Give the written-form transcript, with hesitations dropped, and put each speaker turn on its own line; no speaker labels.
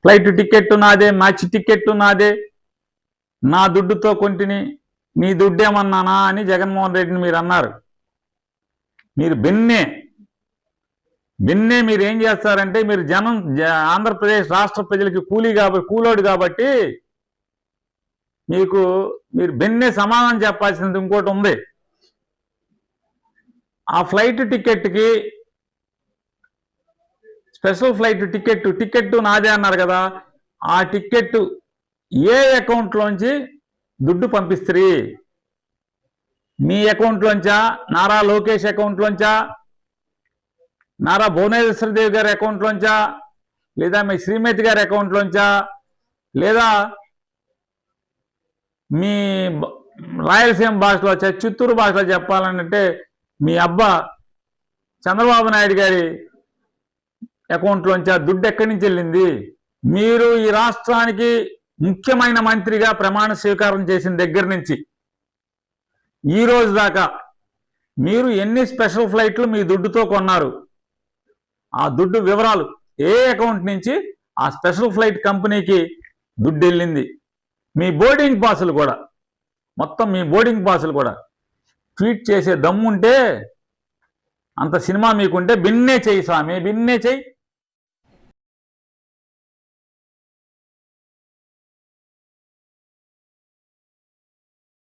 Flight ticket నాదే, match ticket నాదే, నా దుడ్డుతో కొంటిని, నీ దుడ్డేమన్నానా అని జగన్మోహన్ రెడ్డిని మీరు అన్నారు. మీరు బిన్నే మీరు ఏం చేస్తారంటే, మీరు ఆంధ్రప్రదేశ్ రాష్ట్ర ప్రజలకి కూలోడు కాబట్టి మీరు బిన్నే సమాధానం చెప్పాల్సింది ఇంకోటి ఉంది. ఆ ఫ్లైట్ టికెట్కి, స్పెషల్ ఫ్లైట్ టికెట్ నాదే అన్నారు కదా, ఆ టికెట్ ఏ అకౌంట్లోంచి దుడ్డు పంపిస్తారు? మీ అకౌంట్లోంచా, నారా లోకేష్ అకౌంట్లోంచా, నారా భువనేశ్వరదేవి గారి అకౌంట్లోంచా, లేదా మీ శ్రీమతి గారి అకౌంట్లోంచా, లేదా మీ రాయలసీమ భాషలో, చిత్తూరు భాషలో చెప్పాలంటే మీ అబ్బా చంద్రబాబు నాయుడు గారి అకౌంట్లోంచా దుడ్డు ఎక్కడి నుంచి వెళ్ళింది? మీరు ఈ రాష్ట్రానికి ముఖ్యమైన మంత్రిగా ప్రమాణ స్వీకారం చేసిన దగ్గర నుంచి ఈ రోజు దాకా మీరు ఎన్ని స్పెషల్ ఫ్లైట్లు మీ దుడ్డుతో కొన్నారు? ఆ దుడ్డు వివరాలు, ఏ అకౌంట్ నుంచి ఆ స్పెషల్ ఫ్లైట్ కంపెనీకి దుడ్డు వెళ్ళింది? మీ బోర్డింగ్ పాసులు కూడా, మొత్తం మీ బోర్డింగ్ పాసులు కూడా ట్వీట్ చేసే దమ్ముంటే, అంత సినిమా మీకుంటే బిన్నే చెయ్యి స్వామి, బిన్నే చెయ్యి.